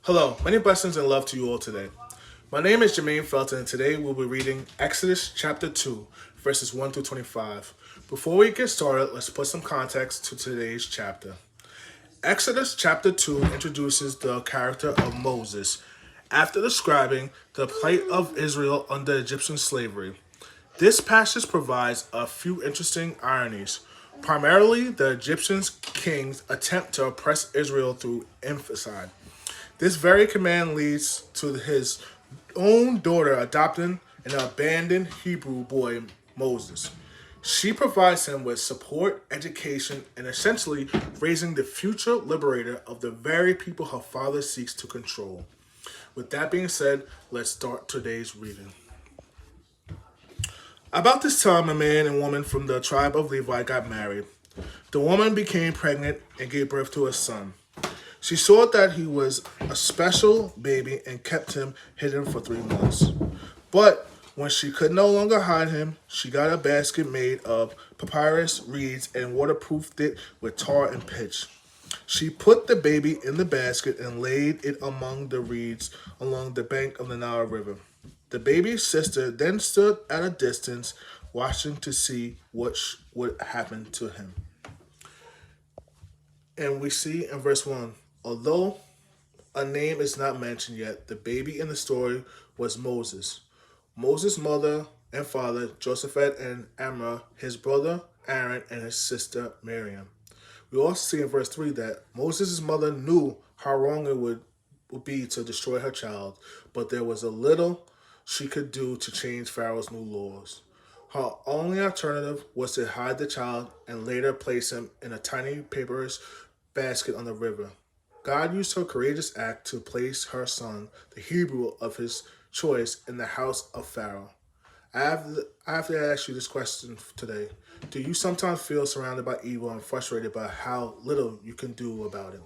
Hello, many blessings and love to you all today. My name is Jermaine Felton, and today we'll be reading Exodus chapter 2, verses 1 through 25. Before we get started, let's put some context to today's chapter. Exodus chapter 2 introduces the character of Moses after describing the plight of Israel under Egyptian slavery. This passage provides a few interesting ironies. Primarily, the Egyptian king's attempt to oppress Israel through infanticide. This very command leads to his own daughter adopting an abandoned Hebrew boy, Moses. She provides him with support, education, and essentially raising the future liberator of the very people her father seeks to control. With that being said, let's start today's reading. About this time, a man and woman from the tribe of Levi got married. The woman became pregnant and gave birth to a son. She saw that he was a special baby and kept him hidden for 3 months. But when she could no longer hide him, she got a basket made of papyrus, reeds, and waterproofed it with tar and pitch. She put the baby in the basket and laid it among the reeds along the bank of the Nile River. The baby's sister then stood at a distance, watching to see what would happen to him. And we see in verse 1, although a name is not mentioned yet, the baby in the story was Moses. Moses' mother and father, Josephat and Amram, his brother Aaron, and his sister Miriam. We also see in verse 3 that Moses' mother knew how wrong it would be to destroy her child, but there was a little she could do to change Pharaoh's new laws. Her only alternative was to hide the child and later place him in a tiny papyrus basket on the river. God used her courageous act to place her son, the Hebrew of his choice, in the house of Pharaoh. I have to ask you this question today. Do you sometimes feel surrounded by evil and frustrated by how little you can do about it?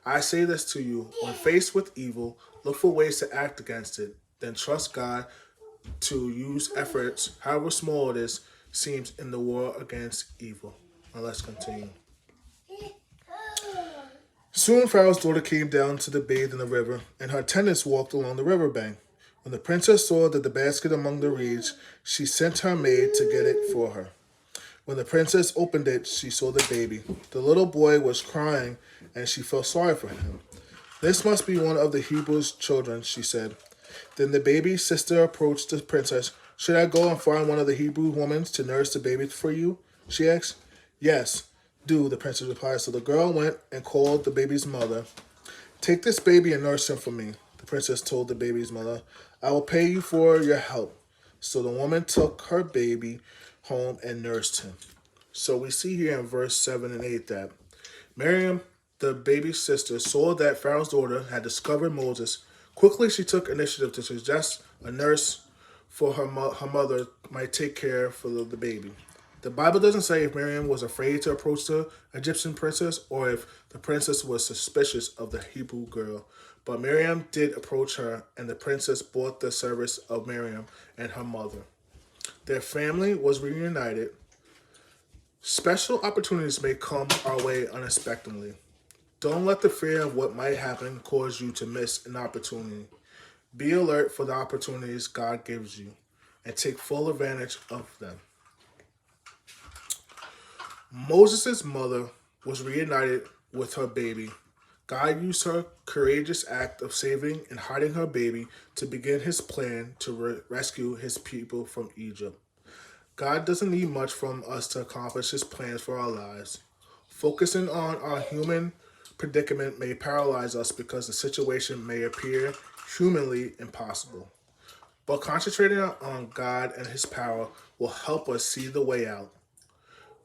I say this to you, when faced with evil, look for ways to act against it, then trust God to use efforts, however small it is, seems in the war against evil. Now let's continue. Soon Pharaoh's daughter came down to bathe in the river, and her attendants walked along the river bank. When the princess saw that the basket among the reeds, she sent her maid to get it for her. When the princess opened it, she saw the baby. The little boy was crying, and she felt sorry for him. This must be one of the Hebrews' children, she said. Then the baby's sister approached the princess. Should I go and find one of the Hebrew women to nurse the baby for you? She asked. Yes, do, the princess replied. So the girl went and called the baby's mother. Take this baby and nurse him for me, the princess told the baby's mother. I will pay you for your help. So the woman took her baby home and nursed him. So we see here in verse 7 and 8 that Miriam, the baby's sister, saw that Pharaoh's daughter had discovered Moses. Quickly, she took initiative to suggest a nurse for her mother might take care for the baby. The Bible doesn't say if Miriam was afraid to approach the Egyptian princess or if the princess was suspicious of the Hebrew girl. But Miriam did approach her, and the princess bought the service of Miriam and her mother. Their family was reunited. Special opportunities may come our way unexpectedly. Don't let the fear of what might happen cause you to miss an opportunity. Be alert for the opportunities God gives you and take full advantage of them. Moses' mother was reunited with her baby. God used her courageous act of saving and hiding her baby to begin his plan to rescue his people from Egypt. God doesn't need much from us to accomplish his plans for our lives. Focusing on our human predicament may paralyze us because the situation may appear humanly impossible. But concentrating on God and his power will help us see the way out.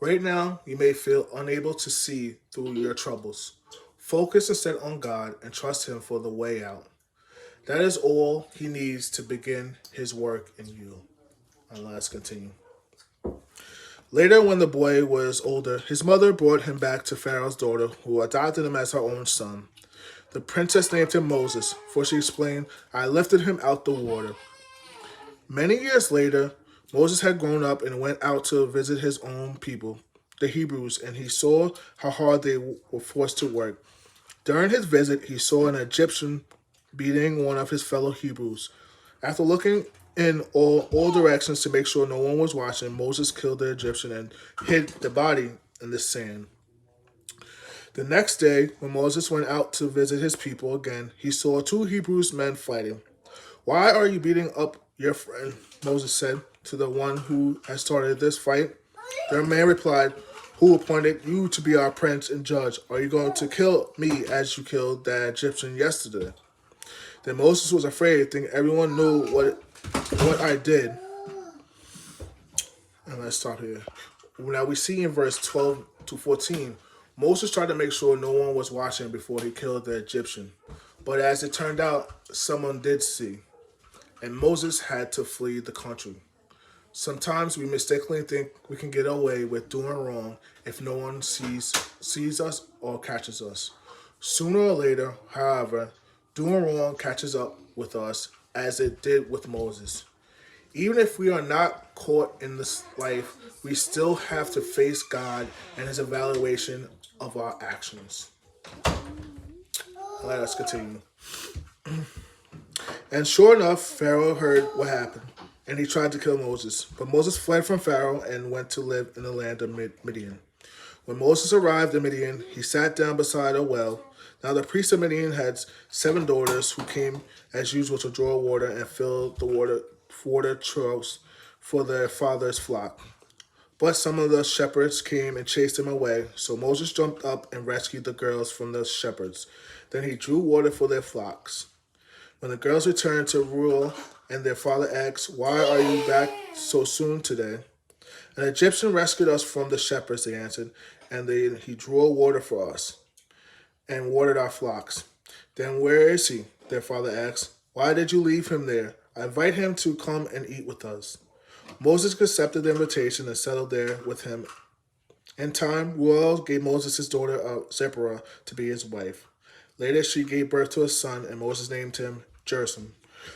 Right now, you may feel unable to see through your troubles. Focus instead on God and trust him for the way out. That is all he needs to begin his work in you. And let's continue. Later, when the boy was older, his mother brought him back to Pharaoh's daughter, who adopted him as her own son. The princess named him Moses, for she explained, I lifted him out the water. Many years later, Moses had grown up and went out to visit his own people, the Hebrews, and he saw how hard they were forced to work. During his visit, he saw an Egyptian beating one of his fellow Hebrews. After looking in all directions to make sure no one was watching, Moses killed the Egyptian and hid the body in the sand. The next day, when Moses went out to visit his people again, he saw two Hebrew men fighting. Why are you beating up your friend? Moses said to the one who had started this fight. The man replied, who appointed you to be our prince and judge? Are you going to kill me as you killed that Egyptian yesterday? Then Moses was afraid, thinking everyone knew what I did. And let's stop here. Now we see in verse 12 to 14, Moses tried to make sure no one was watching before he killed the Egyptian. But as it turned out, someone did see, and Moses had to flee the country. Sometimes we mistakenly think we can get away with doing wrong if no one sees us or catches us. Sooner or later, however, doing wrong catches up with us as it did with Moses. Even if we are not caught in this life, we still have to face God and his evaluation of our actions. All right, let's continue. And sure enough, Pharaoh heard what happened, and he tried to kill Moses. But Moses fled from Pharaoh and went to live in the land of Midian. When Moses arrived in Midian, he sat down beside a well. Now the priest of Midian had 7 daughters who came as usual to draw water and fill the water troughs for their father's flock. But some of the shepherds came and chased them away, so Moses jumped up and rescued the girls from the shepherds. Then he drew water for their flocks. When the girls returned to rule and their father asked, why are you back so soon today? An Egyptian rescued us from the shepherds, they answered, and he drew water for us and watered our flocks. Then where is he? Their father asked. Why did you leave him there? I invite him to come and eat with us. Moses accepted the invitation and settled there with him. In time, Ruel gave Moses his daughter Zipporah to be his wife. Later, she gave birth to a son, and Moses named him Gershom,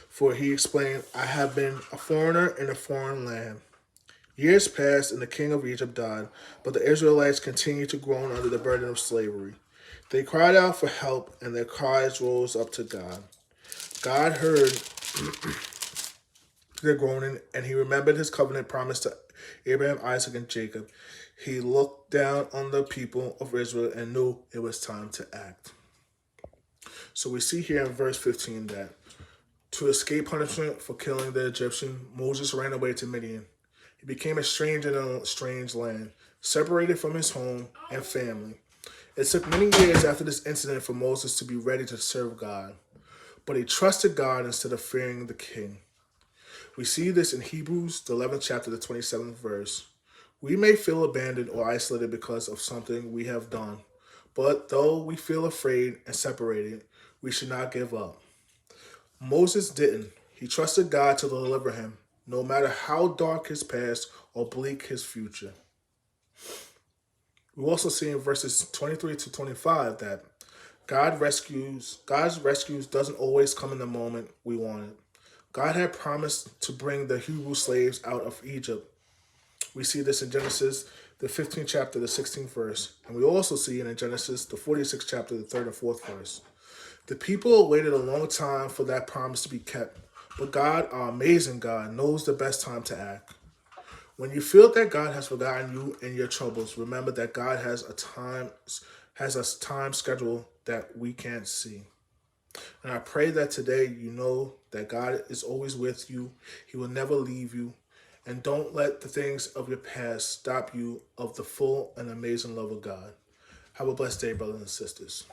for he explained, I have been a foreigner in a foreign land. Years passed, and the king of Egypt died, but the Israelites continued to groan under the burden of slavery. They cried out for help, and their cries rose up to God. God heard their groaning, and he remembered his covenant promise to Abraham, Isaac, and Jacob. He looked down on the people of Israel and knew it was time to act. So we see here in verse 15 that to escape punishment for killing the Egyptian, Moses ran away to Midian. He became a stranger in a strange land, separated from his home and family. It took many years after this incident for Moses to be ready to serve God, but he trusted God instead of fearing the king. We see this in Hebrews, the 11th chapter, the 27th verse. We may feel abandoned or isolated because of something we have done, but though we feel afraid and separated, we should not give up. Moses didn't. He trusted God to deliver him, no matter how dark his past or bleak his future. We also see in verses 23 to 25 that God's rescues doesn't always come in the moment we want it. God had promised to bring the Hebrew slaves out of Egypt. We see this in Genesis, the 15th chapter, the 16th verse. And we also see it in Genesis, the 46th chapter, the 3rd and 4th verse. The people waited a long time for that promise to be kept. But God, our amazing God, knows the best time to act. When you feel that God has forgotten you and your troubles, remember that God has a time schedule that we can't see. And I pray that today you know that God is always with you. He will never leave you. And don't let the things of your past stop you of the full and amazing love of God. Have a blessed day, brothers and sisters.